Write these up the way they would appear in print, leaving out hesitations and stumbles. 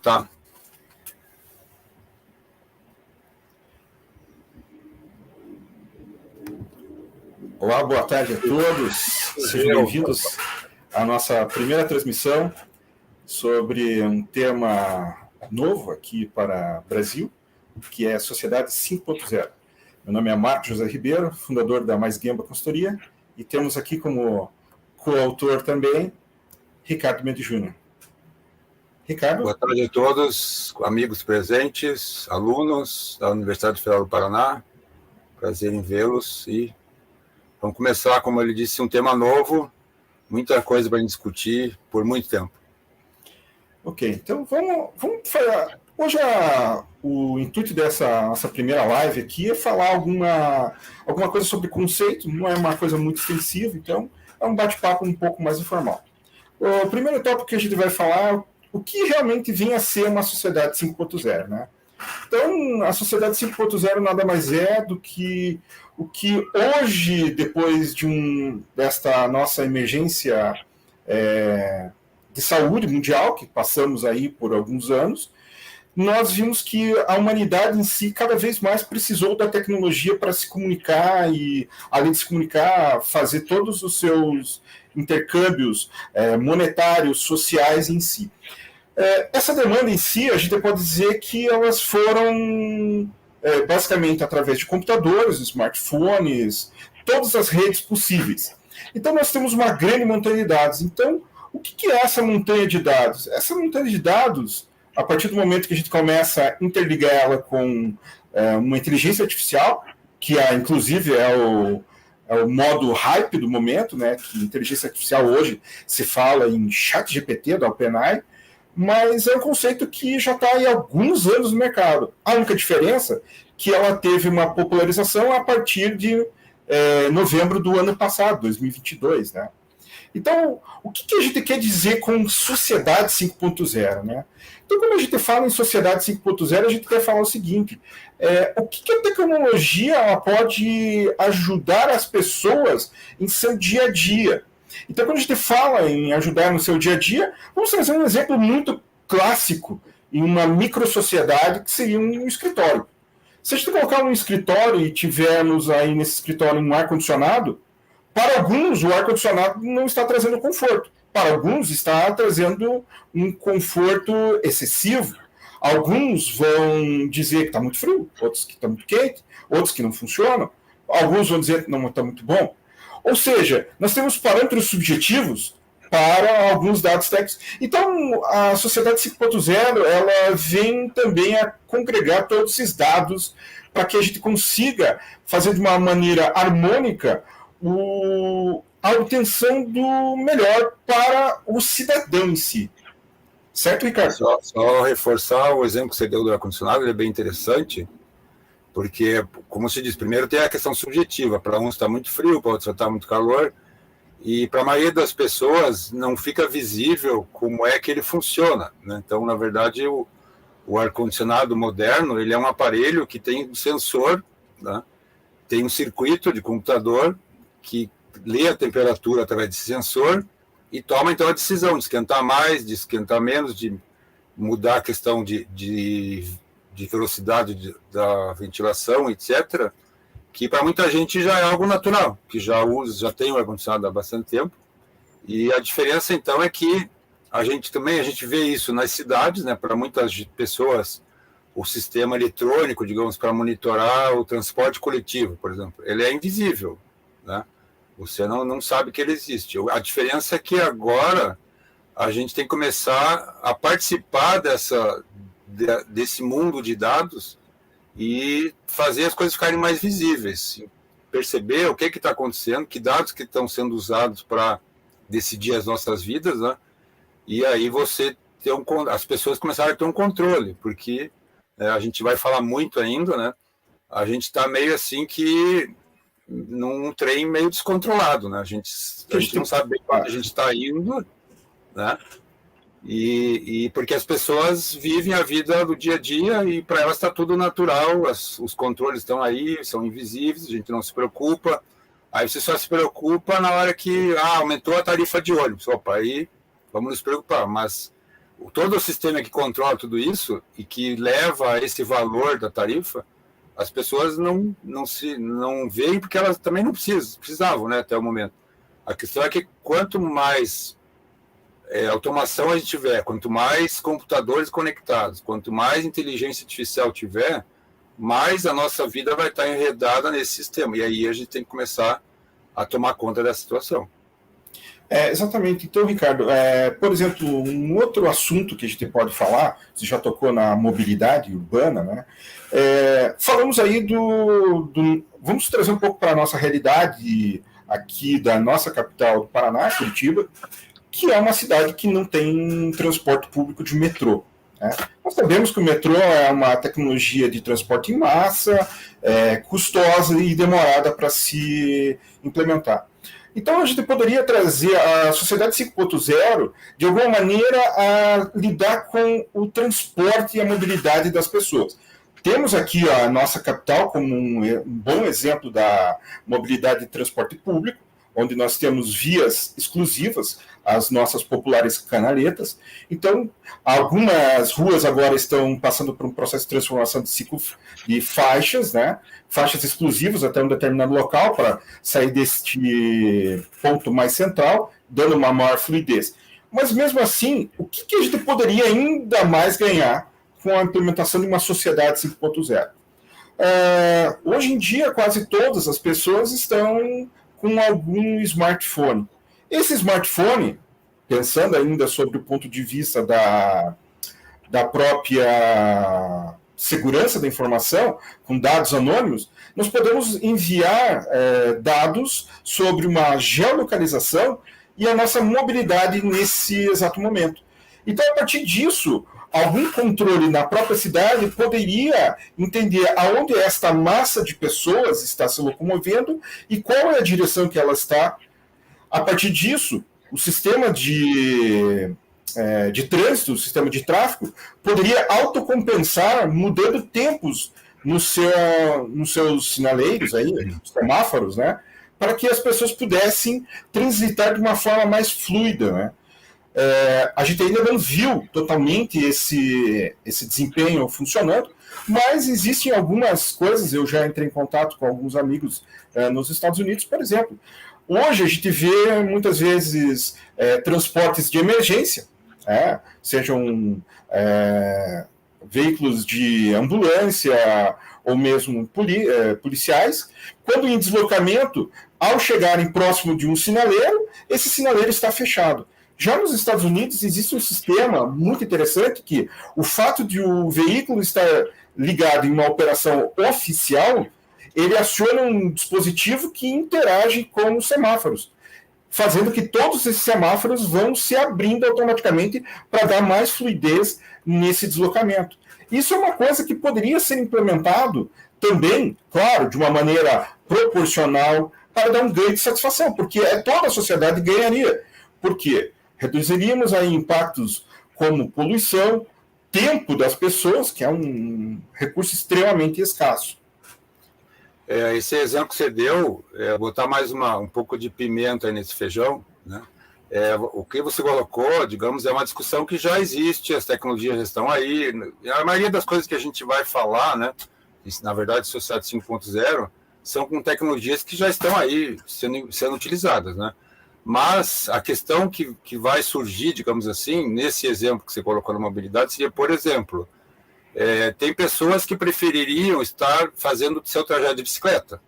tá. Olá, boa tarde a todos. Sejam bem-vindos à nossa primeira transmissão sobre um tema novo aqui para o Brasil, que é a Sociedade 5.0. Meu nome é Marcos José Ribeiro, fundador da Mais Gamba Consultoria, e temos aqui como coautor também Ricardo Mendes Júnior. Ricardo. Boa tarde a todos, amigos presentes, alunos da Universidade Federal do Paraná. Prazer em vê-los e vamos começar, como ele disse, um tema novo, muita coisa para discutir por muito tempo. Ok, então vamos falar. Hoje o intuito dessa nossa primeira live aqui é falar alguma coisa sobre conceito, não é uma coisa muito extensiva, então é um bate-papo um pouco mais informal. O primeiro tópico que a gente vai falar é o que realmente vinha a ser uma sociedade 5.0, né? Então, a sociedade 5.0 nada mais é do que o que hoje, depois desta nossa emergência de saúde mundial, que passamos aí por alguns anos, nós vimos que a humanidade em si cada vez mais precisou da tecnologia para se comunicar e, além de se comunicar, fazer todos os seus intercâmbios monetários, sociais em si. Essa demanda em si, a gente pode dizer que elas foram basicamente através de computadores, smartphones, todas as redes possíveis. Então nós temos uma grande montanha de dados. Então, o que é essa montanha de dados? Essa montanha de dados, a partir do momento que a gente começa a interligar ela com uma inteligência artificial, que inclusive é o modo hype do momento, né? Que inteligência artificial hoje se fala em ChatGPT da OpenAI, mas é um conceito que já está há alguns anos no mercado. A única diferença é que ela teve uma popularização a partir de novembro do ano passado, 2022, né? Então, o que a gente quer dizer com sociedade 5.0, né? Então, quando a gente fala em sociedade 5.0, a gente quer falar o seguinte, o que a tecnologia ela pode ajudar as pessoas em seu dia a dia. Então, quando a gente fala em ajudar no seu dia a dia, vamos trazer um exemplo muito clássico em uma microsociedade que seria um escritório. Se a gente colocar um escritório e tivermos aí nesse escritório um ar-condicionado, para alguns o ar-condicionado não está trazendo conforto. Para alguns está trazendo um conforto excessivo. Alguns vão dizer que está muito frio, outros que está muito quente, outros que não funcionam. Alguns vão dizer que não está muito bom. Ou seja, nós temos parâmetros subjetivos para alguns dados técnicos. Então, a sociedade 5.0 ela vem também a congregar todos esses dados para que a gente consiga fazer de uma maneira harmônica a obtenção do melhor para o cidadão em si. Certo, Ricardo? Só reforçar o exemplo que você deu do ar-condicionado, ele é bem interessante, porque, como se diz, primeiro tem a questão subjetiva, para uns está muito frio, para outros está muito calor, e para a maioria das pessoas não fica visível como é que ele funciona, né? Então, na verdade, o ar-condicionado moderno, ele é um aparelho que tem um sensor, né? Tem um circuito de computador que lê a temperatura através desse sensor e toma, então, a decisão de esquentar mais, de esquentar menos, de mudar a questão de velocidade da ventilação, etc., que para muita gente já é algo natural, que já tem o ar-condicionado há bastante tempo. E a diferença, então, é que a gente vê isso nas cidades, né? Para muitas pessoas, o sistema eletrônico, digamos, para monitorar o transporte coletivo, por exemplo, ele é invisível, né? Você não sabe que ele existe. A diferença é que agora a gente tem que começar a participar desse mundo de dados e fazer as coisas ficarem mais visíveis, perceber o que está acontecendo, que dados que estão sendo usados para decidir as nossas vidas, né? E aí as pessoas começaram a ter um controle, porque a gente vai falar muito ainda, né? A gente está meio assim que num trem meio descontrolado, né? A gente não sabe bem para onde a gente está indo, né? E porque as pessoas vivem a vida do dia a dia e para elas está tudo natural, os controles estão aí, são invisíveis, a gente não se preocupa. Aí você só se preocupa na hora que aumentou a tarifa de ônibus. Opa, aí vamos nos preocupar. Mas todo o sistema que controla tudo isso e que leva a esse valor da tarifa, as pessoas não veem porque elas também não precisavam, né, até o momento. A questão é que quanto mais automação a gente tiver, quanto mais computadores conectados, quanto mais inteligência artificial tiver, mais a nossa vida vai estar enredada nesse sistema. E aí a gente tem que começar a tomar conta dessa situação. Exatamente. Então, Ricardo, por exemplo, um outro assunto que a gente pode falar, você já tocou na mobilidade urbana, né? Falamos aí vamos trazer um pouco para a nossa realidade aqui da nossa capital do Paraná, Curitiba, que é uma cidade que não tem transporte público de metrô. Né? Nós sabemos que o metrô é uma tecnologia de transporte em massa, custosa e demorada para se implementar. Então, a gente poderia trazer a sociedade 5.0, de alguma maneira, a lidar com o transporte e a mobilidade das pessoas. Temos aqui a nossa capital como um bom exemplo da mobilidade de transporte público, onde nós temos vias exclusivas, as nossas populares canaletas. Então, algumas ruas agora estão passando por um processo de transformação de faixas, né? Faixas exclusivas até um determinado local para sair deste ponto mais central, dando uma maior fluidez. Mas, mesmo assim, o que a gente poderia ainda mais ganhar com a implementação de uma sociedade 5.0? Hoje em dia, quase todas as pessoas estão com algum smartphone. Esse smartphone, pensando ainda sobre o ponto de vista da própria segurança da informação, com dados anônimos, nós podemos enviar dados sobre uma geolocalização e a nossa mobilidade nesse exato momento. Então, a partir disso, algum controle na própria cidade poderia entender aonde esta massa de pessoas está se locomovendo e qual é a direção que ela está. A partir disso, o sistema de trânsito, o sistema de tráfego, poderia autocompensar mudando tempos nos seus sinaleiros, aí, os semáforos, né, para que as pessoas pudessem transitar de uma forma mais fluida, né? A gente ainda não viu totalmente esse desempenho funcionando, mas existem algumas coisas. Eu já entrei em contato com alguns amigos nos Estados Unidos, por exemplo. Hoje a gente vê muitas vezes transportes de emergência, sejam veículos de ambulância ou mesmo policiais, quando em deslocamento, ao chegarem próximo de um sinaleiro, esse sinaleiro está fechado. Já nos Estados Unidos existe um sistema muito interessante que o fato de o veículo estar ligado em uma operação oficial, ele aciona um dispositivo que interage com os semáforos, fazendo que todos esses semáforos vão se abrindo automaticamente para dar mais fluidez nesse deslocamento. Isso é uma coisa que poderia ser implementado também, claro, de uma maneira proporcional, para dar um ganho de satisfação, porque toda a sociedade ganharia. Por quê? Reduziríamos aí impactos como poluição, tempo das pessoas, que é um recurso extremamente escasso. Esse exemplo que você deu, botar mais um pouco de pimenta aí nesse feijão, né? O que você colocou, digamos, é uma discussão que já existe, as tecnologias já estão aí. A maioria das coisas que a gente vai falar, né, na verdade, Sociedade 5.0, são com tecnologias que já estão aí sendo utilizadas, né? Mas a questão que vai surgir, digamos assim, nesse exemplo que você colocou na mobilidade, seria, por exemplo, tem pessoas que prefeririam estar fazendo o seu trajeto de bicicleta.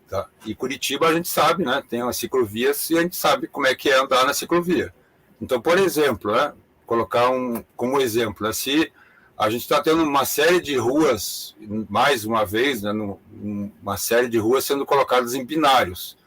Tá? E Curitiba, a gente sabe, né, tem as ciclovias e a gente sabe como é que é andar na ciclovia. Então, por exemplo, né, colocar como exemplo, se a gente está tendo uma série de ruas, mais uma vez, né, uma série de ruas sendo colocadas em binários,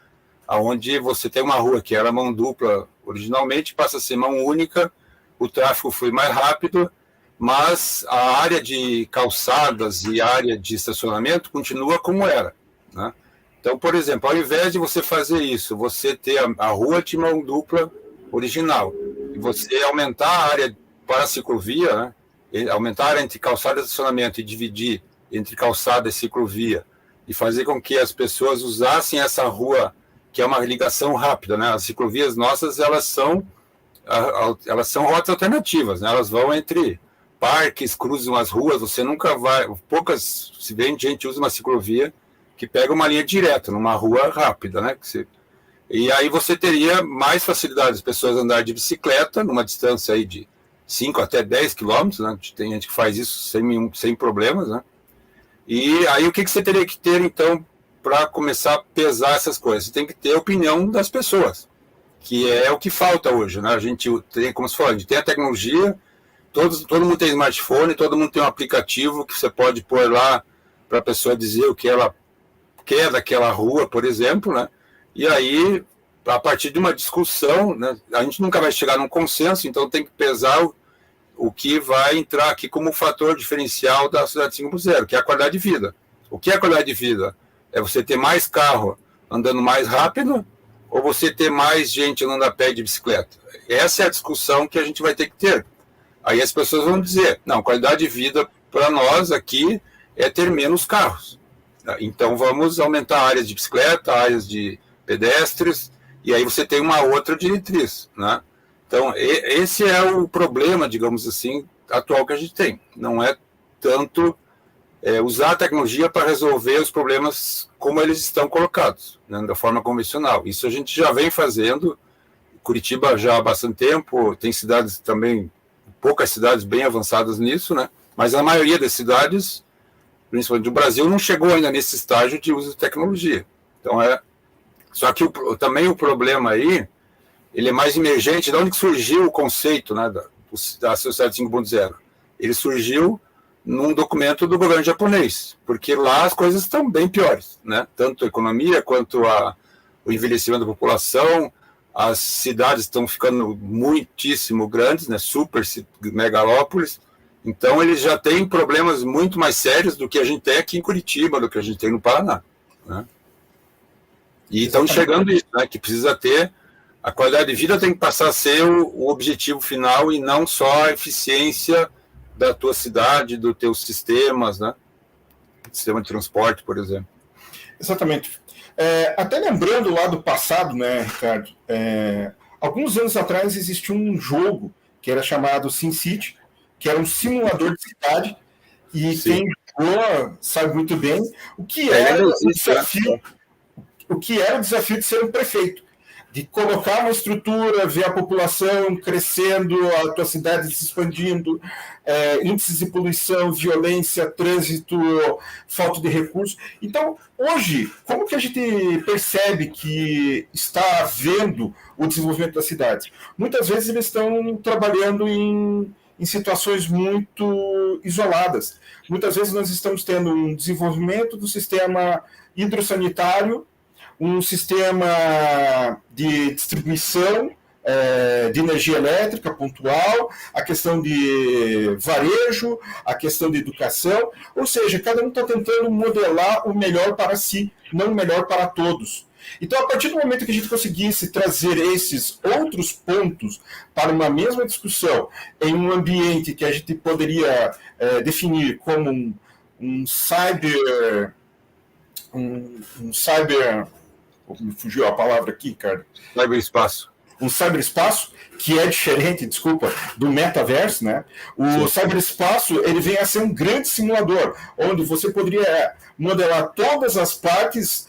onde você tem uma rua que era mão dupla originalmente, passa a ser mão única, o tráfego foi mais rápido, mas a área de calçadas e a área de estacionamento continua como era, né? Então, por exemplo, ao invés de você fazer isso, você ter a rua de mão dupla original, e você aumentar a área para a ciclovia, né? Aumentar a área entre calçada e estacionamento e dividir entre calçada e ciclovia, e fazer com que as pessoas usassem essa rua, que é uma ligação rápida, né? As ciclovias nossas, elas são elas são rotas alternativas, né? Elas vão entre parques, cruzam as ruas, você nunca vai... se bem gente usa uma ciclovia que pega uma linha direta, numa rua rápida, né? E aí você teria mais facilidade as pessoas andarem de bicicleta, numa distância aí de 5 até 10 quilômetros, né? Tem gente que faz isso sem problemas, né? E aí o que você teria que ter, então, para começar a pesar essas coisas? Você tem que ter a opinião das pessoas, que é o que falta hoje, né? A gente tem, como se falou, a gente tem a tecnologia, todo mundo tem smartphone, todo mundo tem um aplicativo que você pode pôr lá para a pessoa dizer o que ela quer daquela rua, por exemplo, né? E aí, a partir de uma discussão, né, a gente nunca vai chegar num consenso, então tem que pesar o que vai entrar aqui como fator diferencial da cidade 5.0, que é a qualidade de vida. O que é a qualidade de vida? É você ter mais carro andando mais rápido ou você ter mais gente andando a pé de bicicleta? Essa é a discussão que a gente vai ter que ter. Aí as pessoas vão dizer, não, qualidade de vida para nós aqui é ter menos carros. Então vamos aumentar áreas de bicicleta, áreas de pedestres, e aí você tem uma outra diretriz, né? Então esse é o problema, digamos assim, atual que a gente tem. Não é tanto usar a tecnologia para resolver os problemas como eles estão colocados, né, da forma convencional. Isso a gente já vem fazendo, Curitiba já há bastante tempo, tem cidades também, poucas cidades bem avançadas nisso, né? Mas a maioria das cidades, principalmente do Brasil, não chegou ainda nesse estágio de uso de tecnologia. Então só que também o problema aí, ele é mais emergente. De onde que surgiu o conceito, né, da sociedade 5.0? Ele surgiu num documento do governo japonês, porque lá as coisas estão bem piores, né? Tanto a economia quanto o envelhecimento da população, as cidades estão ficando muitíssimo grandes, né? Super megalópolis. Então eles já têm problemas muito mais sérios do que a gente tem aqui em Curitiba, do que a gente tem no Paraná, né? E estão enxergando isso, né? Que precisa ter a qualidade de vida, tem que passar a ser o objetivo final e não só a eficiência da tua cidade, dos teus sistemas, né? Sistema de transporte, por exemplo. Exatamente. Até lembrando lá do passado, né, Ricardo? Alguns anos atrás existiu um jogo que era chamado SimCity, que era um simulador de cidade, e Sim. quem jogou sabe muito bem o que era o desafio, de ser um prefeito. De colocar uma estrutura, ver a população crescendo, a tua cidade se expandindo, índices de poluição, violência, trânsito, falta de recursos. Então, hoje, como que a gente percebe que está havendo o desenvolvimento das cidades? Muitas vezes eles estão trabalhando em situações muito isoladas. Muitas vezes nós estamos tendo um desenvolvimento do sistema hidrossanitário, um sistema de distribuição de energia elétrica pontual, a questão de varejo, a questão de educação, ou seja, cada um está tentando modelar o melhor para si, não o melhor para todos. Então, a partir do momento que a gente conseguisse trazer esses outros pontos para uma mesma discussão, em um ambiente que a gente poderia definir como um cyber... Me fugiu a palavra aqui, cara. Cyberespaço. Um cyberespaço que é diferente, desculpa, do metaverso, né? O cyberespaço, ele vem a ser um grande simulador, onde você poderia modelar todas as partes.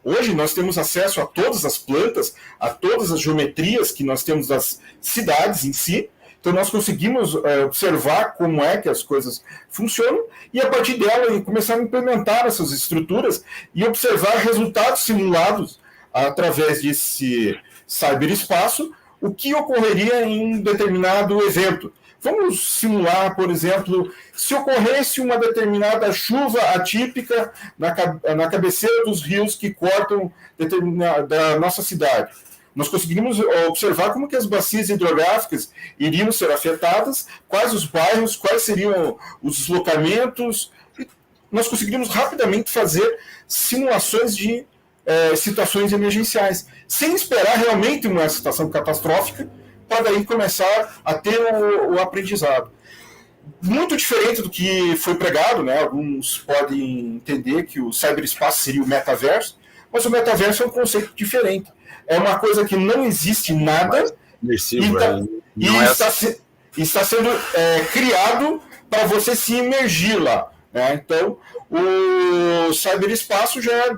Hoje nós temos acesso a todas as plantas, a todas as geometrias que nós temos das cidades em si. Então nós conseguimos observar como é que as coisas funcionam e a partir dela começar a implementar essas estruturas e observar resultados simulados através desse cyberespaço, o que ocorreria em um determinado evento. Vamos simular, por exemplo, se ocorresse uma determinada chuva atípica na cabeceira dos rios que cortam da nossa cidade. Nós conseguiríamos observar como que as bacias hidrográficas iriam ser afetadas, quais os bairros, quais seriam os deslocamentos. Nós conseguiríamos rapidamente fazer simulações de situações emergenciais, sem esperar realmente uma situação catastrófica, para daí começar a ter o aprendizado. Muito diferente do que foi pregado, né? Alguns podem entender que o cyberespaço seria o metaverso, mas o metaverso é um conceito diferente. É uma coisa que não existe nada imersivo. Está sendo criado para você se imergir lá. Né? Então, o cyberespaço já é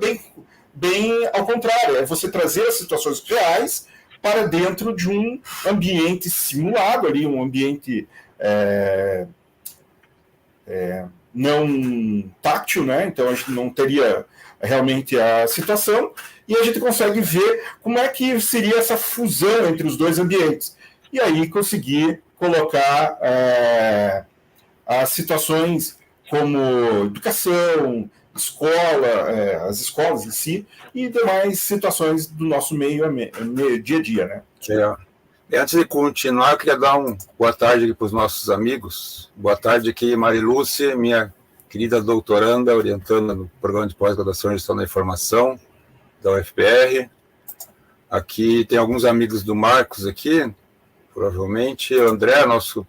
bem ao contrário, é você trazer as situações reais para dentro de um ambiente simulado, ali, um ambiente não tátil, né? Então a gente não teria realmente a situação, e a gente consegue ver como é que seria essa fusão entre os dois ambientes. E aí conseguir colocar as situações como educação, escola, as escolas em si, e demais situações do nosso meio dia a dia, né? Antes de continuar, eu queria dar boa tarde aqui para os nossos amigos. Boa tarde aqui, Marilúcia, minha querida doutoranda, orientando no programa de pós-graduação em Gestão da Informação, da UFPR. Aqui tem alguns amigos do Marcos aqui, provavelmente. O André, nosso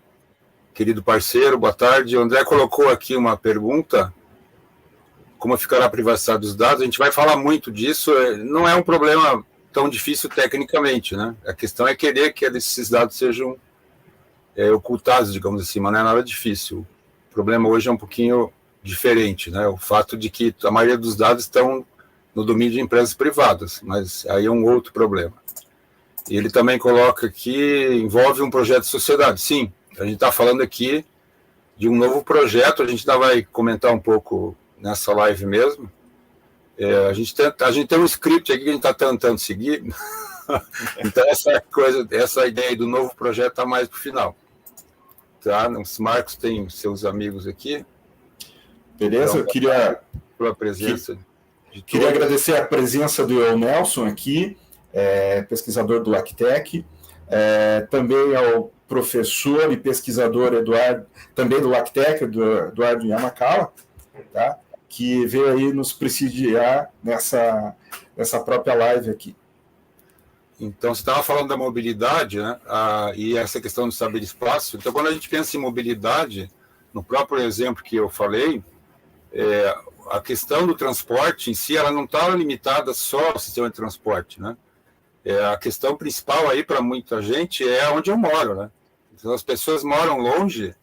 querido parceiro, boa tarde. O André colocou aqui uma pergunta: como ficará a privacidade dos dados? A gente vai falar muito disso, não é um problema tão difícil tecnicamente, né? A questão é querer que esses dados sejam ocultados, digamos assim, mas não é nada difícil. O problema hoje é um pouquinho diferente, né? O fato de que a maioria dos dados estão no domínio de empresas privadas, mas aí é um outro problema. E ele também coloca que envolve um projeto de sociedade. Sim, a gente está falando aqui de um novo projeto, a gente ainda vai comentar um pouco nessa live mesmo. A gente tem um script aqui que a gente está tentando seguir, então essa ideia do novo projeto está mais para o final. Tá? Os Marcos tem seus amigos aqui. Beleza, eu queria agradecer a presença do Nelson aqui, pesquisador do LACTEC, também ao professor e pesquisador Eduardo, também do LACTEC, Eduardo Yamakawa, tá? Que veio aí nos prestigiar nessa própria live aqui. Então, você estava falando da mobilidade, né? E essa questão do cyberespaço. Então, quando a gente pensa em mobilidade, no próprio exemplo que eu falei, a questão do transporte em si, ela não está limitada só ao sistema de transporte, né? A questão principal aí para muita gente é onde eu moro, né? Então, as pessoas moram longe,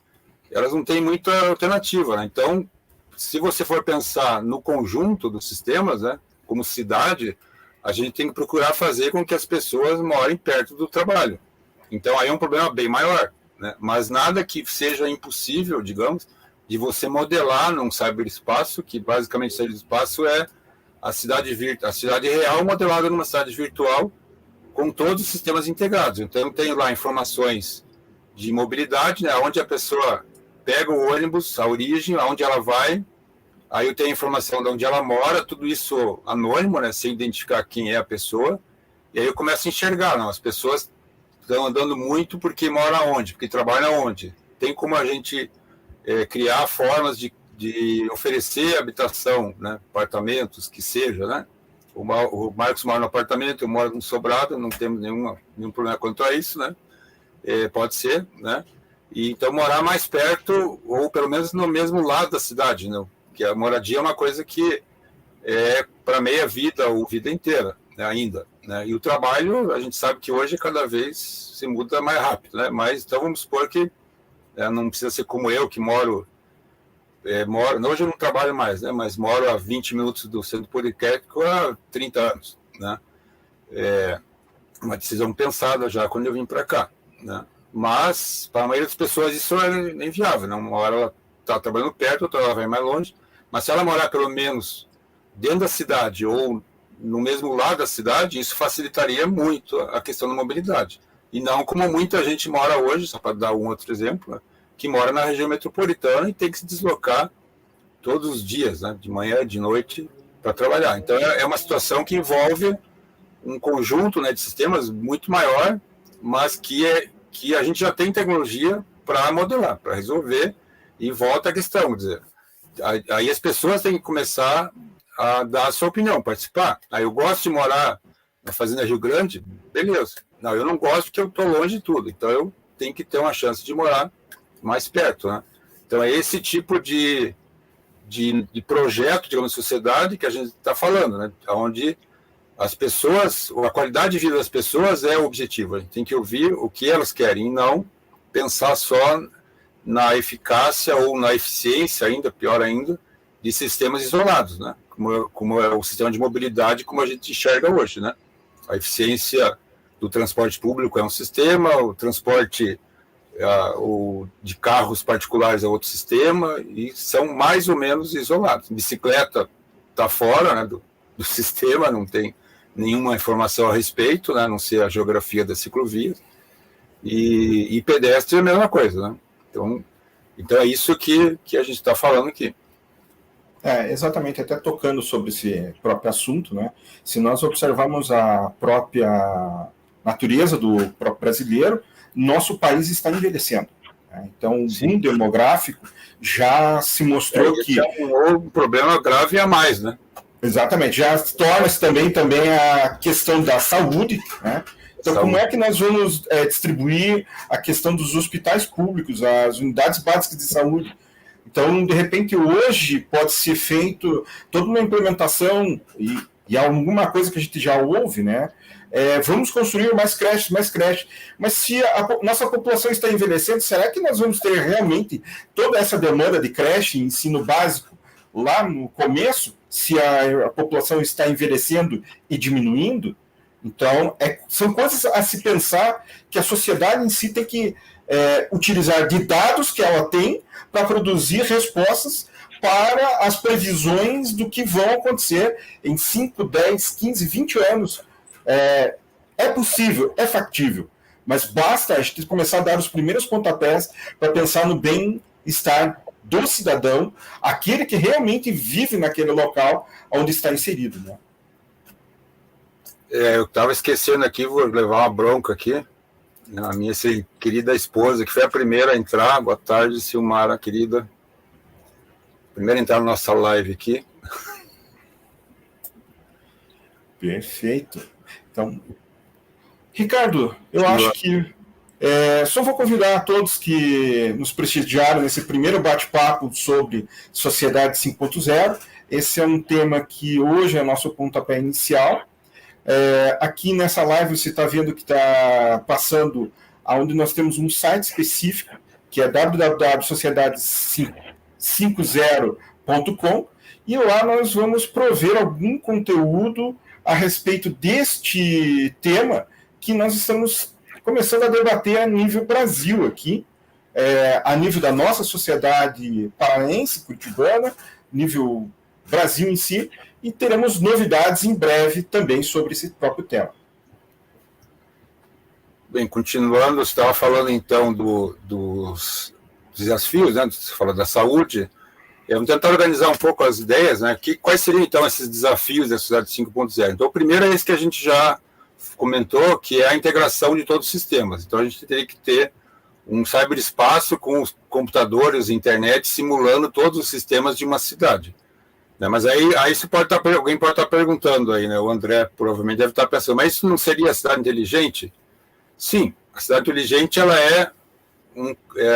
elas não têm muita alternativa, né? Então, se você for pensar no conjunto dos sistemas, né, como cidade, a gente tem que procurar fazer com que as pessoas morem perto do trabalho. Então, aí é um problema bem maior, né? Mas nada que seja impossível, digamos, de você modelar num cyberespaço, que basicamente o cyberespaço é a cidade real modelada numa cidade virtual com todos os sistemas integrados. Então, eu tenho lá informações de mobilidade, né, onde a pessoa pega o ônibus, a origem, aonde ela vai, aí eu tenho a informação de onde ela mora, tudo isso anônimo, né, sem identificar quem é a pessoa, e aí eu começo a enxergar, não, as pessoas estão andando muito porque moram onde, porque trabalham onde. Tem como a gente criar formas de oferecer habitação, né, apartamentos, que seja, né? O Marcos mora no apartamento, eu moro num sobrado, não temos nenhum problema quanto a isso, né? Pode ser, né? E então morar mais perto, ou pelo menos no mesmo lado da cidade, né? Que a moradia é uma coisa que é para meia vida ou vida inteira, né, ainda, né? E o trabalho, a gente sabe que hoje cada vez se muda mais rápido, né? Mas então vamos supor que não precisa ser como eu, que moro, hoje eu não trabalho mais, né? Mas moro a 20 minutos do centro politécnico há 30 anos, né? Uma decisão pensada já quando eu vim para cá, né? Mas, para a maioria das pessoas, isso é inviável, né? Uma hora ela está trabalhando perto, outra ela vai mais longe, mas se ela morar pelo menos dentro da cidade ou no mesmo lado da cidade, isso facilitaria muito a questão da mobilidade. E não como muita gente mora hoje, só para dar um outro exemplo, né, que mora na região metropolitana e tem que se deslocar todos os dias, né, de manhã, de noite, para trabalhar. Então, é uma situação que envolve um conjunto, né, de sistemas muito maior, mas que a gente já tem tecnologia para modelar, para resolver, e volta a questão, quer dizer, aí as pessoas têm que começar a dar a sua opinião, participar. Aí eu gosto de morar na Fazenda Rio Grande, beleza. Não, eu não gosto porque eu estou longe de tudo, então eu tenho que ter uma chance de morar mais perto, né? Então é esse tipo de projeto, digamos, sociedade que a gente está falando, né? Onde as pessoas, a qualidade de vida das pessoas é o objetivo. A gente tem que ouvir o que elas querem e não pensar só na eficácia ou na eficiência, ainda pior ainda, de sistemas isolados, né? Como é o sistema de mobilidade, como a gente enxerga hoje, né? A eficiência do transporte público é um sistema, o transporte de carros particulares é outro sistema, e são mais ou menos isolados. Bicicleta está fora, né, do sistema, não tem nenhuma informação a respeito, né, a não ser a geografia da ciclovia, e pedestre é a mesma coisa, né? Então é isso que a gente está falando aqui. Exatamente, até tocando sobre esse próprio assunto, né? Se nós observarmos a própria natureza do próprio brasileiro, nosso país está envelhecendo, né? Então, o boom demográfico já se mostrou que... É um problema grave a mais, né? Exatamente, já torna-se também a questão da saúde, né? Então, como é que nós vamos distribuir a questão dos hospitais públicos, as unidades básicas de saúde? Então, de repente, hoje pode ser feito toda uma implementação, e alguma coisa que a gente já ouve, né? Vamos construir mais creches, mas se a nossa população está envelhecendo, será que nós vamos ter realmente toda essa demanda de creche e ensino básico lá no começo, se a população está envelhecendo e diminuindo? Então, são coisas a se pensar que a sociedade em si tem que utilizar de dados que ela tem para produzir respostas para as previsões do que vão acontecer em 5, 10, 15, 20 anos. É possível, é factível, mas basta a gente começar a dar os primeiros pontapés para pensar no bem-estar do cidadão, aquele que realmente vive naquele local onde está inserido, né? Eu estava esquecendo aqui, vou levar uma bronca aqui. A minha querida esposa, que foi a primeira a entrar. Boa tarde, Silmara, querida. Primeira a entrar na nossa live aqui. Perfeito. Então, Ricardo, eu acho que só vou convidar a todos que nos prestigiaram nesse primeiro bate-papo sobre Sociedade 5.0. Esse é um tema que hoje é nosso pontapé inicial. Aqui nessa live você está vendo que está passando onde nós temos um site específico, que é www.sociedade50.com, e lá nós vamos prover algum conteúdo a respeito deste tema que nós estamos começando a debater a nível Brasil aqui, a nível da nossa sociedade paraense, curitibana, nível Brasil em si, e teremos novidades em breve também sobre esse próprio tema. Bem, continuando, você estava falando então dos desafios, né? Você falou da saúde. Vamos tentar organizar um pouco as ideias, né? Quais seriam então esses desafios da Sociedade 5.0? Então, o primeiro é esse que a gente já comentou, que é a integração de todos os sistemas. Então, a gente teria que ter um cyberespaço com os computadores, internet, simulando todos os sistemas de uma cidade. Mas aí alguém pode estar perguntando aí, né? O André provavelmente deve estar pensando, mas isso não seria a cidade inteligente? Sim, a cidade inteligente ela é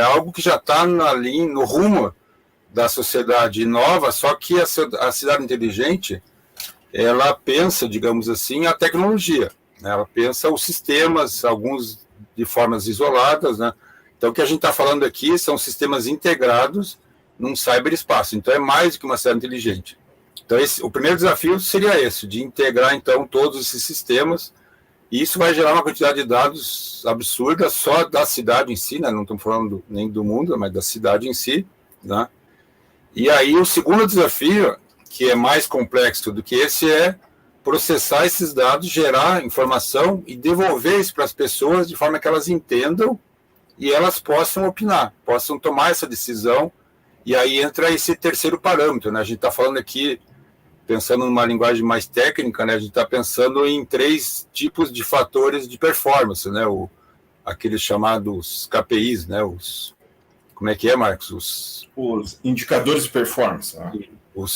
algo que já está no rumo da sociedade nova, só que a cidade inteligente, ela pensa, digamos assim, a tecnologia, né? Ela pensa os sistemas, alguns de formas isoladas, né? Então, o que a gente está falando aqui são sistemas integrados num cyberespaço. Então, é mais do que uma cidade inteligente. Então, o primeiro desafio seria esse, de integrar, então, todos esses sistemas, e isso vai gerar uma quantidade de dados absurda só da cidade em si, né? Não estamos falando nem do mundo, mas da cidade em si, né? E aí, o segundo desafio, que é mais complexo do que esse, é processar esses dados, gerar informação e devolver isso para as pessoas de forma que elas entendam e elas possam opinar, possam tomar essa decisão. E aí entra esse terceiro parâmetro, né? A gente está falando aqui, pensando numa linguagem mais técnica, né? A gente está pensando em 3 tipos de fatores de performance, né? Aqueles chamados KPIs, né? Como é que é, Marcos? Os indicadores de performance. Né?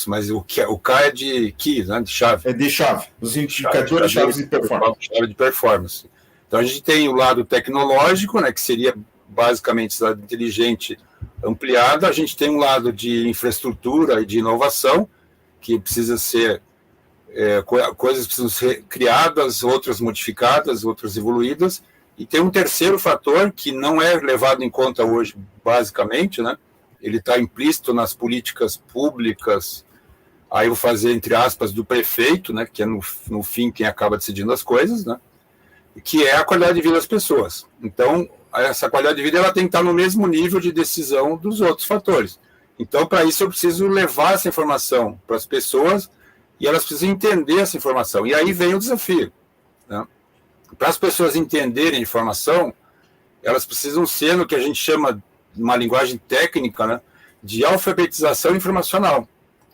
Mas o K é de key, né? De chave. É de chave. Os indicadores de performance. Chave de performance. Então a gente tem o lado tecnológico, né? Que seria basicamente cidade inteligente ampliada. A gente tem um lado de infraestrutura e de inovação, que precisa ser coisas precisam ser criadas, outras modificadas, outras evoluídas, e tem um terceiro fator que não é levado em conta hoje, basicamente, né? Ele está implícito nas políticas públicas, aí eu vou fazer entre aspas, do prefeito, né? Que é no fim quem acaba decidindo as coisas, né? Que é a qualidade de vida das pessoas. Então, essa qualidade de vida ela tem que estar no mesmo nível de decisão dos outros fatores. Então, para isso, eu preciso levar essa informação para as pessoas e elas precisam entender essa informação. E aí vem o desafio, né? Para as pessoas entenderem a informação, elas precisam ser no que a gente chama, uma linguagem técnica, né, de alfabetização informacional.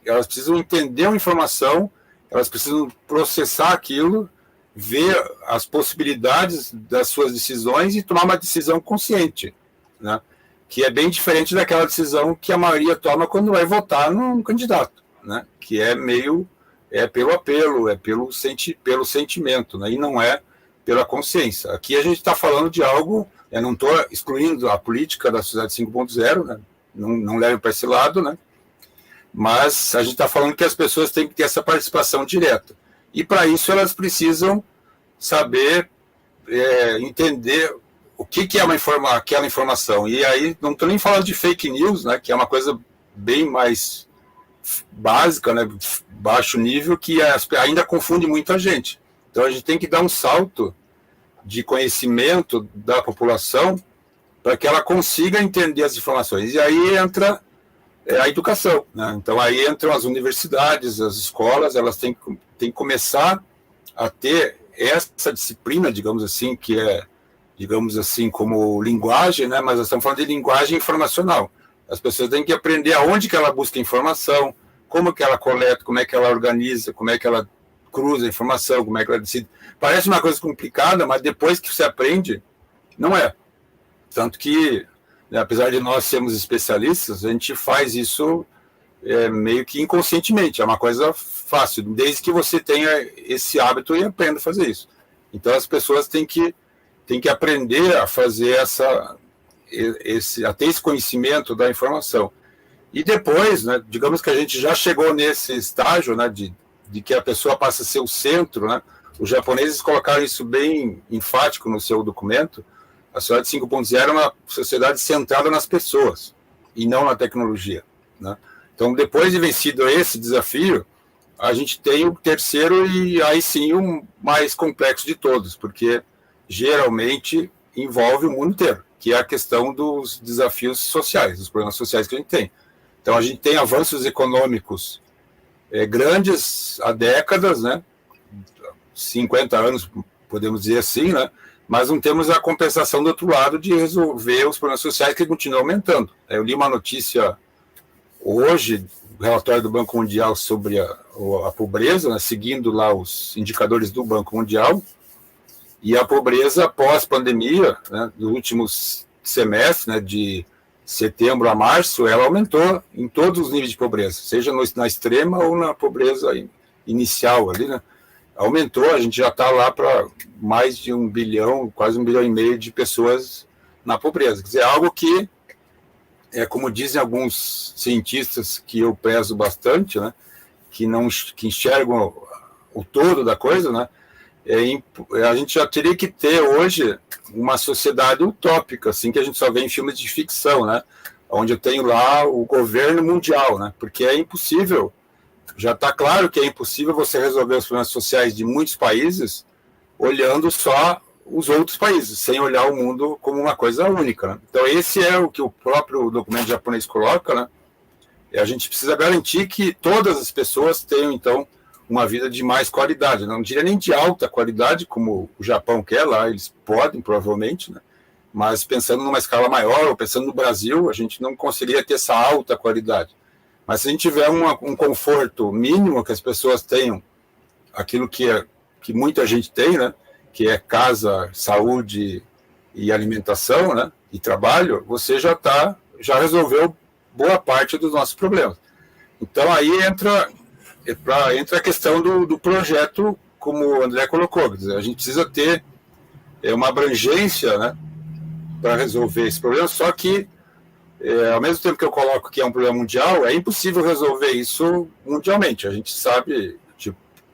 Elas precisam entender a informação, elas precisam processar aquilo, ver as possibilidades das suas decisões e tomar uma decisão consciente, né? Que é bem diferente daquela decisão que a maioria toma quando vai votar num candidato, né? Que é meio pelo apelo, pelo sentimento, né? E não é pela consciência. Aqui a gente está falando de algo, eu não estou excluindo a política da sociedade 5.0, né? Não leve para esse lado, né? Mas a gente está falando que as pessoas têm que ter essa participação direta. E para isso elas precisam saber entender o que é aquela informação. E aí não estou nem falando de fake news, né, que é uma coisa bem mais básica, né, baixo nível, que ainda confunde muita gente. Então a gente tem que dar um salto de conhecimento da população para que ela consiga entender as informações. E aí entra a educação, né? Então aí entram as universidades, as escolas, elas têm que começar a ter essa disciplina, digamos assim, que é, digamos assim, como linguagem, né? Mas nós estamos falando de linguagem informacional. As pessoas têm que aprender aonde que ela busca informação, como que ela coleta, como é que ela organiza, como é que ela cruza a informação, como é que ela decide. Parece uma coisa complicada, mas depois que você aprende, não é. Tanto que, né, apesar de nós sermos especialistas, a gente faz isso meio que inconscientemente, é uma coisa fácil, desde que você tenha esse hábito e aprenda a fazer isso. Então as pessoas têm que aprender a fazer a ter esse conhecimento da informação. E depois, né, digamos que a gente já chegou nesse estágio, né, de que a pessoa passa a ser o centro, né? Os japoneses colocaram isso bem enfático no seu documento. A sociedade 5.0 é uma sociedade centrada nas pessoas e não na tecnologia, né? Então, depois de vencido esse desafio, a gente tem o terceiro e aí sim o mais complexo de todos, porque geralmente envolve o mundo inteiro, que é a questão dos desafios sociais, dos problemas sociais que a gente tem. Então, a gente tem avanços econômicos grandes há décadas, né? 50 anos, podemos dizer assim, né? Mas não temos a compensação do outro lado de resolver os problemas sociais que continuam aumentando. Eu li uma notícia hoje, o relatório do Banco Mundial sobre a pobreza, né, seguindo lá os indicadores do Banco Mundial, e a pobreza pós-pandemia, né, nos últimos semestres, né, de setembro a março, ela aumentou em todos os níveis de pobreza, seja na extrema ou na pobreza inicial ali, né? Aumentou, a gente já está lá para mais de 1 bilhão, quase 1,5 bilhão de pessoas na pobreza. Quer dizer, algo que, como dizem alguns cientistas que eu prezo bastante, né, que enxergam o todo da coisa, né, a gente já teria que ter hoje uma sociedade utópica, assim, que a gente só vê em filmes de ficção, né, onde eu tenho lá o governo mundial, né, porque é impossível. Já está claro que é impossível você resolver os problemas sociais de muitos países olhando só os outros países, sem olhar o mundo como uma coisa única, né? Então, esse é o que o próprio documento japonês coloca, né? E a gente precisa garantir que todas as pessoas tenham, então, uma vida de mais qualidade. Não diria nem de alta qualidade, como o Japão quer lá, eles podem, provavelmente, né? Mas pensando numa escala maior, ou pensando no Brasil, a gente não conseguiria ter essa alta qualidade. Mas se a gente tiver um conforto mínimo, que as pessoas tenham aquilo que muita gente tem, né, que é casa, saúde e alimentação, né, e trabalho, você já resolveu boa parte dos nossos problemas. Então aí entra a questão do projeto, como o André colocou, quer dizer, a gente precisa ter uma abrangência, né, para resolver esse problema, só que ao mesmo tempo que eu coloco que é um problema mundial, é impossível resolver isso mundialmente. A gente sabe,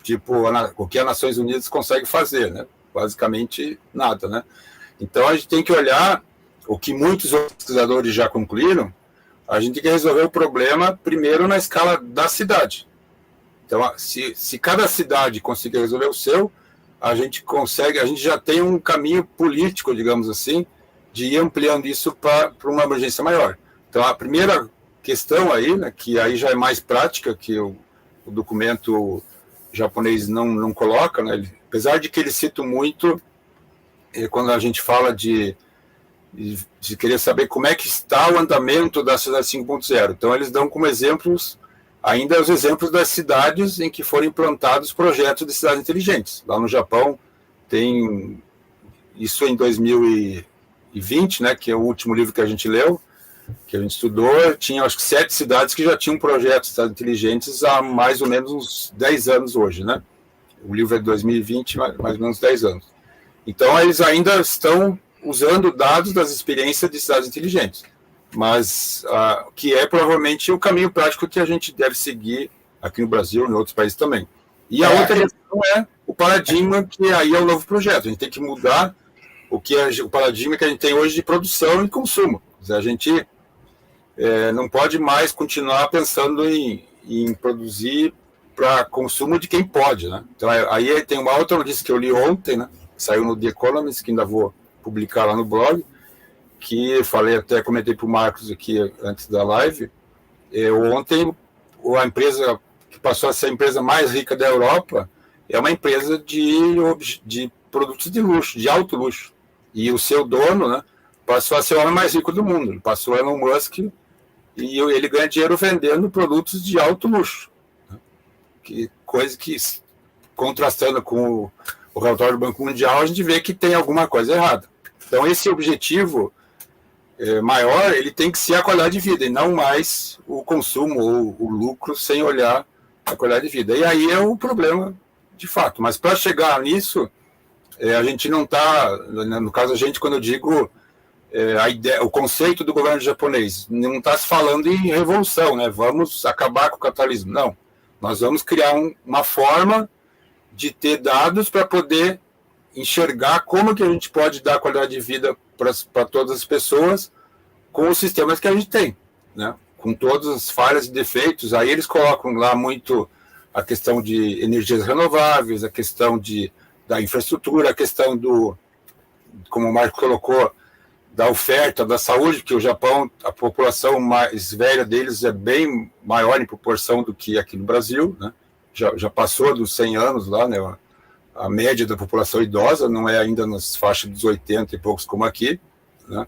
tipo, o que as Nações Unidas consegue fazer, né? Basicamente nada, né? Então a gente tem que olhar o que muitos outros pesquisadores já concluíram. A gente tem que resolver o problema primeiro na escala da cidade. Então, se cada cidade conseguir resolver o seu, a gente já tem um caminho político, digamos assim, de ir ampliando isso para uma emergência maior. Então, a primeira questão aí, né, que aí já é mais prática, que o documento japonês não coloca, né, apesar de que ele cita muito, quando a gente fala de querer saber como é que está o andamento da cidade 5.0. Então, eles dão como exemplos ainda os exemplos das cidades em que foram implantados projetos de cidades inteligentes. Lá no Japão tem isso em 2020, né, que é o último livro que a gente leu, que a gente estudou, tinha acho que 7 cidades que já tinham projetos de cidades inteligentes há mais ou menos uns 10 anos hoje, né? O livro é de 2020, mais ou menos 10 anos. Então, eles ainda estão usando dados das experiências de cidades inteligentes, mas que é provavelmente o caminho prático que a gente deve seguir aqui no Brasil e em outros países também. E a outra questão é o paradigma, que aí é o novo projeto. A gente tem que mudar o paradigma que a gente tem hoje de produção e consumo. A gente não pode mais continuar pensando em produzir para consumo de quem pode, né? Então, aí tem uma outra notícia que eu li ontem, né? Saiu no The Economist, que ainda vou publicar lá no blog, que até comentei para o Marcos aqui antes da live. Ontem, a empresa que passou a ser a empresa mais rica da Europa é uma empresa de produtos de luxo, de alto luxo. E o seu dono, né, passou a ser o homem mais rico do mundo. Ele passou Elon Musk e ele ganha dinheiro vendendo produtos de alto luxo. Né? Coisa que, contrastando com o relatório do Banco Mundial, a gente vê que tem alguma coisa errada. Então, esse objetivo maior, ele tem que ser a qualidade de vida, e não mais o consumo ou o lucro, sem olhar a qualidade de vida. E aí é o problema, de fato. Mas para chegar nisso, a gente não está, no caso a gente, quando eu digo a ideia, o conceito do governo japonês, não está se falando em revolução, né? Vamos acabar com o capitalismo. Não. Nós vamos criar uma forma de ter dados para poder enxergar como que a gente pode dar qualidade de vida para todas as pessoas com os sistemas que a gente tem, né? Com todas as falhas e defeitos. Aí eles colocam lá muito a questão de energias renováveis, a questão da infraestrutura, a questão como o Marco colocou, da oferta da saúde, que o Japão, a população mais velha deles é bem maior em proporção do que aqui no Brasil, né? Já passou dos 100 anos lá, né? A média da população idosa não é ainda nas faixas dos 80 e poucos como aqui, né?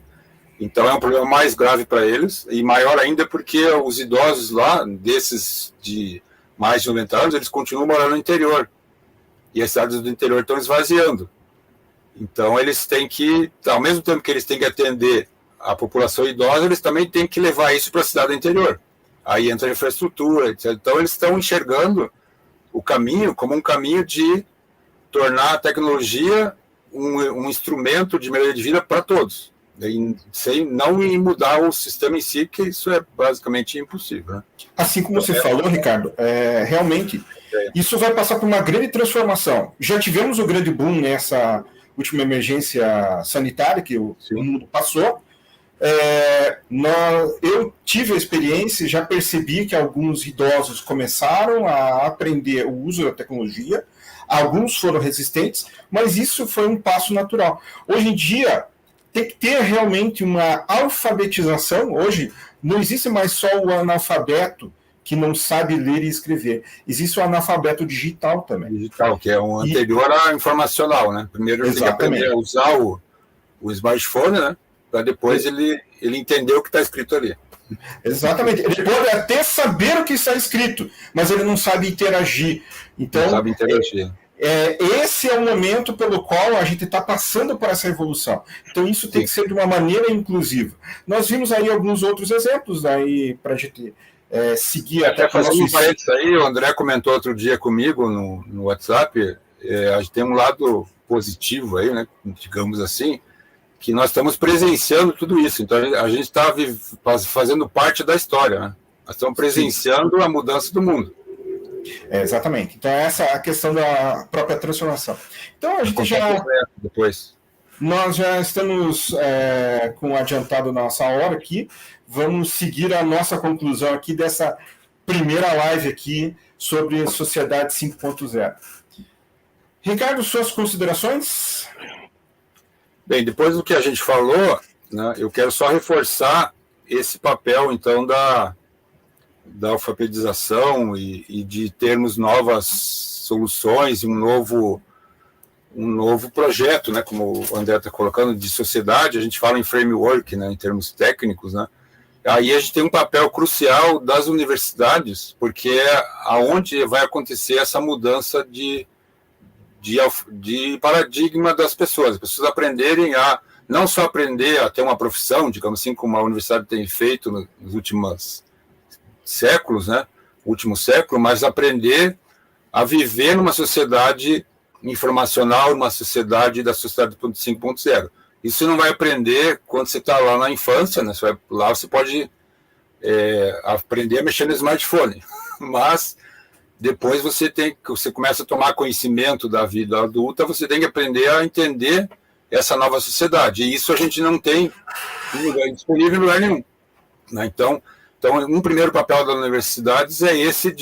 Então é um problema mais grave para eles, e maior ainda porque os idosos lá, desses de mais de 90 anos, eles continuam morando no interior, e as cidades do interior estão esvaziando. Então eles têm que, ao mesmo tempo que eles têm que atender a população idosa, eles também têm que levar isso para a cidade do interior. Aí entra a infraestrutura, etc. Então eles estão enxergando o caminho como um caminho de tornar a tecnologia um instrumento de melhoria de vida para todos, sem não mudar o sistema em si, que isso é basicamente impossível, né? Assim como você falou, Ricardo, realmente isso vai passar por uma grande transformação. Já tivemos o grande boom nessa última emergência sanitária que o mundo passou. Eu tive a experiência, já percebi que alguns idosos começaram a aprender o uso da tecnologia, alguns foram resistentes, mas isso foi um passo natural. Hoje em dia, tem que ter realmente uma alfabetização. Hoje, não existe mais só o analfabeto que não sabe ler e escrever. Existe o analfabeto digital também. Digital, que é um anterior à informacional, né? Primeiro ele tem que aprender a usar o smartphone, né? Para depois ele entender o que está escrito ali. Exatamente. Ele pode até saber o que está escrito, mas ele não sabe interagir. Então, não sabe interagir. Esse é o momento pelo qual a gente está passando por essa evolução. Então, isso tem que ser de uma maneira inclusiva. Nós vimos aí alguns outros exemplos aí para a gente seguir até fazendo um parênteses aí, o André comentou outro dia comigo no WhatsApp, a gente tem um lado positivo aí, né, digamos assim, que nós estamos presenciando tudo isso. Então, a gente está fazendo parte da história, né? Nós estamos presenciando a mudança do mundo. Exatamente. Então, essa é a questão da própria transformação. Então, a gente já... Depois. Nós já estamos com adiantado nossa hora aqui. Vamos seguir a nossa conclusão aqui dessa primeira live aqui sobre Sociedade 5.0. Ricardo, suas considerações? Bem, depois do que a gente falou, né, eu quero só reforçar esse papel, então, da alfabetização e de termos novas soluções, um novo projeto, né, como o André está colocando, de sociedade. A gente fala em framework, né, em termos técnicos, né. Aí a gente tem um papel crucial das universidades, porque é aonde vai acontecer essa mudança de paradigma das pessoas. As pessoas aprenderem a, não só aprender a ter uma profissão, digamos assim, como a universidade tem feito nos últimos séculos, né, último século, mas aprender a viver numa sociedade informacional, numa sociedade da sociedade 5.0. Isso você não vai aprender quando você está lá na infância, né? Lá você pode aprender a mexer no smartphone, mas depois você começa a tomar conhecimento da vida adulta, você tem que aprender a entender essa nova sociedade, e isso a gente não tem disponível em lugar nenhum, né? Então, um primeiro papel das universidades é esse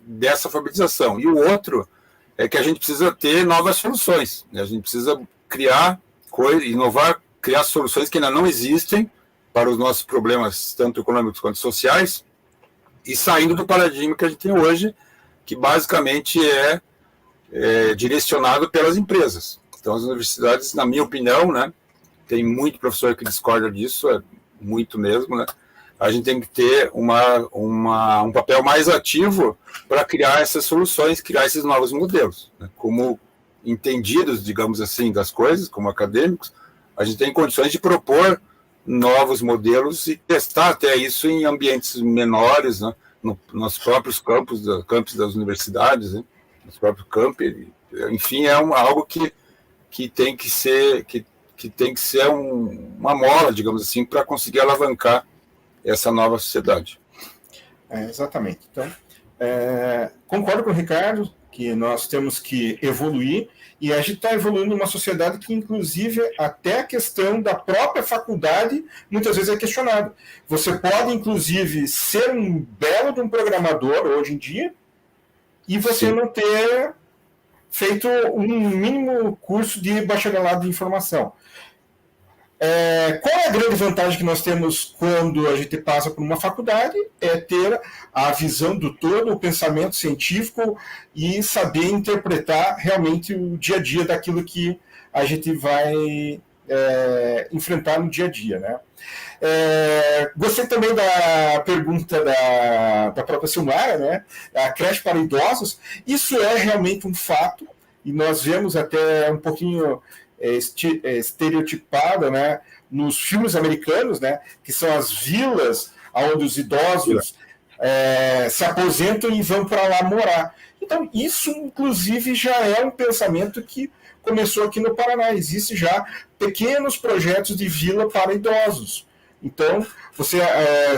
dessa alfabetização, e o outro é que a gente precisa ter novas soluções, né? A gente precisa criar inovar, criar soluções que ainda não existem para os nossos problemas, tanto econômicos quanto sociais, e saindo do paradigma que a gente tem hoje, que basicamente é direcionado pelas empresas. Então, as universidades, na minha opinião, né, tem muito professor que discorda disso, muito mesmo, né, a gente tem que ter um papel mais ativo para criar essas soluções, criar esses novos modelos, né, como entendidos, digamos assim, das coisas, como acadêmicos, a gente tem condições de propor novos modelos e testar até isso em ambientes menores, né, nos próprios campos das universidades, né, nos próprios campi. Enfim, é algo que tem que ser uma mola, digamos assim, para conseguir alavancar essa nova sociedade. Exatamente. Então, concordo com o Ricardo que nós temos que evoluir, e a gente está evoluindo numa sociedade que, inclusive, até a questão da própria faculdade muitas vezes é questionada. Você pode, inclusive, ser um belo de um programador hoje em dia e você Sim. não ter feito um mínimo curso de bacharelado de informação. Qual é a grande vantagem que nós temos quando a gente passa por uma faculdade? É ter a visão do todo, o pensamento científico e saber interpretar realmente o dia a dia daquilo que a gente vai enfrentar no dia a dia, né? Gostei também da pergunta da própria Silmara, né? A creche para idosos. Isso é realmente um fato e nós vemos até um pouquinho estereotipada, né, nos filmes americanos, né, que são as vilas onde os idosos se aposentam e vão para lá morar. Então, isso, inclusive, já é um pensamento que começou aqui no Paraná. Existem já pequenos projetos de vila para idosos. Então, você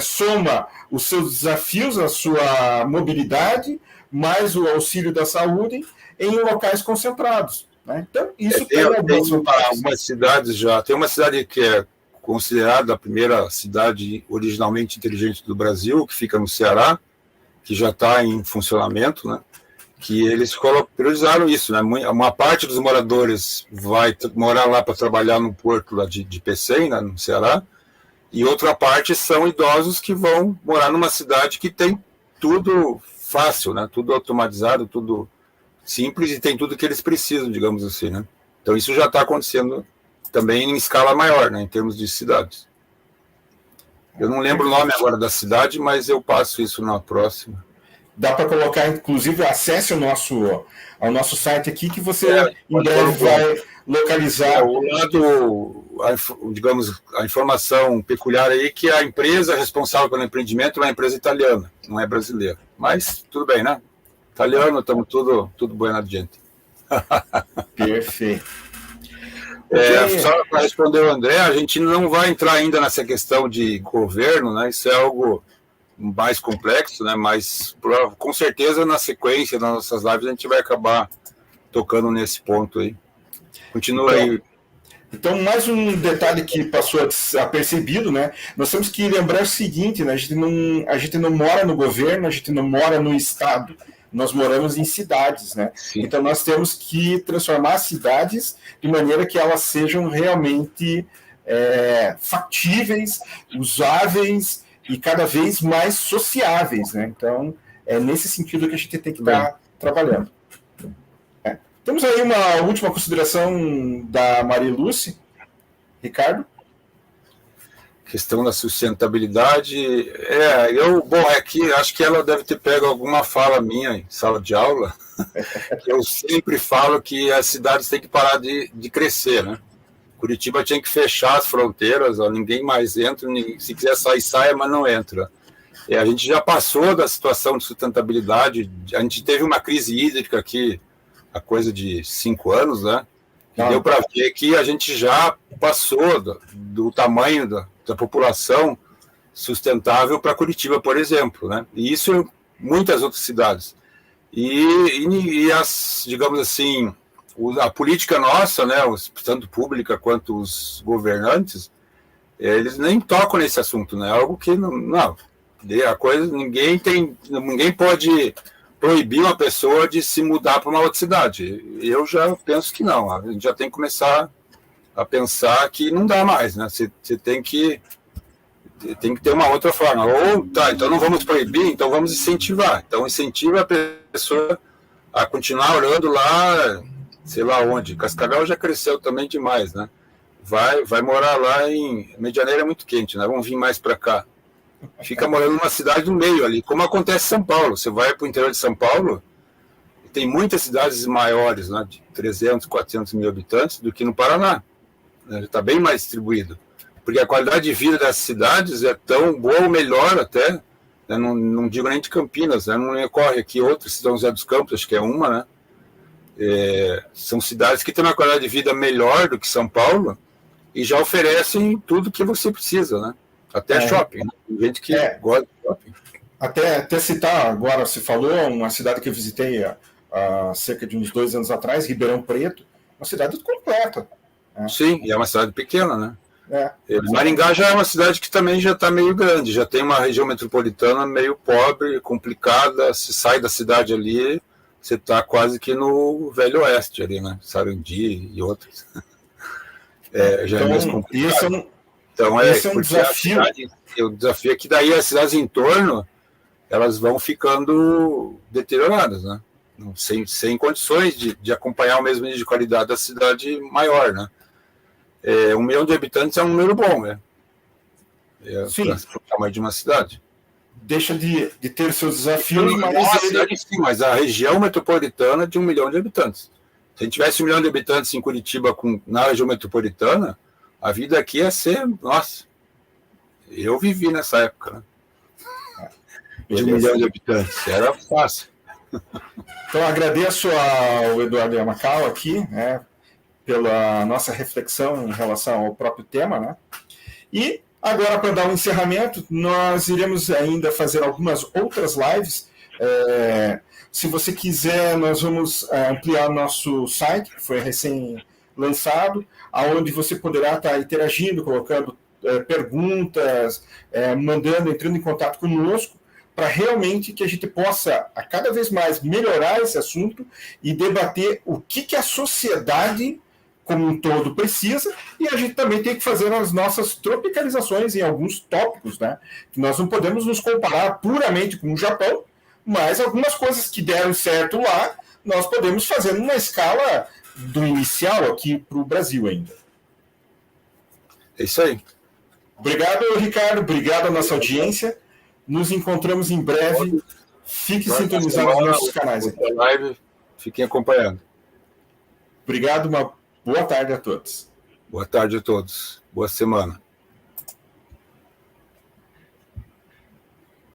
soma os seus desafios, a sua mobilidade, mais o auxílio da saúde em locais concentrados. Então, isso tem algumas cidades já. Tem uma cidade que é considerada a primeira cidade originalmente inteligente do Brasil, que fica no Ceará, que já está em funcionamento, né? Que eles priorizaram isso, né? Uma parte dos moradores vai morar lá para trabalhar no porto lá de Pecém, né, no Ceará, e outra parte são idosos que vão morar numa cidade que tem tudo fácil, né? Tudo automatizado, tudo simples, e tem tudo que eles precisam, digamos assim, né? Então isso já está acontecendo também em escala maior, né, em termos de cidades. Eu não lembro o nome agora da cidade, mas eu passo isso na próxima. Dá para colocar, inclusive, acesse ao nosso site aqui, que você em breve vai localizar. O lado, digamos, a informação peculiar aí, que a empresa responsável pelo empreendimento é uma empresa italiana, não é brasileira. Mas tudo bem, né? Italiano, estamos tudo bueno adiante. Perfeito. Só para responder o André, a gente não vai entrar ainda nessa questão de governo, né? Isso é algo mais complexo, né? Mas com certeza na sequência das nossas lives a gente vai acabar tocando nesse ponto aí. Continua aí. Então, mais um detalhe que passou apercebido, né? Nós temos que lembrar o seguinte, né? A gente não mora no governo, a gente não mora no estado, nós moramos em cidades, né? Sim. Então, nós temos que transformar as cidades de maneira que elas sejam realmente factíveis, usáveis e cada vez mais sociáveis, né? Então, é nesse sentido que a gente tem que estar trabalhando. Temos aí uma última consideração da Marilúcia. Ricardo? Questão da sustentabilidade. Aqui acho que ela deve ter pego alguma fala minha em sala de aula. Eu sempre falo que as cidades têm que parar de crescer, né? Curitiba tinha que fechar as fronteiras, ninguém mais entra, se quiser sair, saia, mas não entra. A gente já passou da situação de sustentabilidade, a gente teve uma crise hídrica aqui há coisa de 5 anos, né? E deu para ver que a gente já passou do tamanho da população sustentável para Curitiba, por exemplo, né? E isso em muitas outras cidades. E as, digamos assim, a política nossa, né, tanto pública quanto os governantes, eles nem tocam nesse assunto, né? Algo que não a coisa, ninguém pode proibir uma pessoa de se mudar para uma outra cidade. Eu já penso que não. A gente já tem que começar a pensar que não dá mais, né? Você tem que ter uma outra forma. Ou, então não vamos proibir, então vamos incentivar. Então incentiva a pessoa a continuar orando lá, sei lá onde. Cascavel já cresceu também demais, né? Vai morar lá em Medianeira, é muito quente, né? Vamos vir mais para cá. Fica morando numa cidade no meio ali, como acontece em São Paulo. Você vai para o interior de São Paulo, tem muitas cidades maiores, né, de 300, 400 mil habitantes, do que no Paraná. Está bem mais distribuído. Porque a qualidade de vida das cidades é tão boa ou melhor até, né, não digo nem de Campinas, né, não ocorre aqui outras, São José dos Campos, acho que é uma, né? São cidades que têm uma qualidade de vida melhor do que São Paulo e já oferecem tudo que você precisa, né? Até shopping, né? Tem gente que gosta de shopping. Até citar, agora se falou, uma cidade que eu visitei há cerca de uns 2 anos atrás, Ribeirão Preto, uma cidade completa. Né? Sim, e é uma cidade pequena, né? Maringá já é uma cidade que também já está meio grande, já tem uma região metropolitana meio pobre, complicada, se sai da cidade ali, você está quase que no Velho Oeste ali, né? Sarandi e outros. Já é mais complicado. Então, esse é um desafio. O desafio é que daí as cidades em torno, elas vão ficando deterioradas, né? Sem condições de acompanhar o mesmo nível de qualidade da cidade maior, né? 1 milhão de habitantes é um número bom, né? Sim. O tamanho de uma cidade. Deixa de ter seus desafios, mas a região metropolitana de 1 milhão de habitantes. Se a gente tivesse 1 milhão de habitantes em Curitiba na região metropolitana, a vida aqui ia ser, nossa, eu vivi nessa época, né? De 1 milhão de habitantes, era fácil. Então, agradeço ao Eduardo Yamakawa aqui, né, pela nossa reflexão em relação ao próprio tema, né? E agora, para dar um encerramento, nós iremos ainda fazer algumas outras lives. Se você quiser, nós vamos ampliar nosso site, que foi recém-lançado, onde você poderá estar interagindo, colocando perguntas, entrando em contato conosco, para realmente que a gente possa, a cada vez mais, melhorar esse assunto e debater o que a sociedade como um todo precisa, e a gente também tem que fazer as nossas tropicalizações em alguns tópicos, né? Que nós não podemos nos comparar puramente com o Japão, mas algumas coisas que deram certo lá, nós podemos fazer numa escala do inicial aqui para o Brasil ainda. É isso aí. Obrigado, Ricardo. Obrigado à nossa audiência. Nos encontramos em breve. Fique sintonizado nos nossos canais. Live, fiquem acompanhando. Obrigado, uma boa tarde a todos. Boa tarde a todos. Boa semana.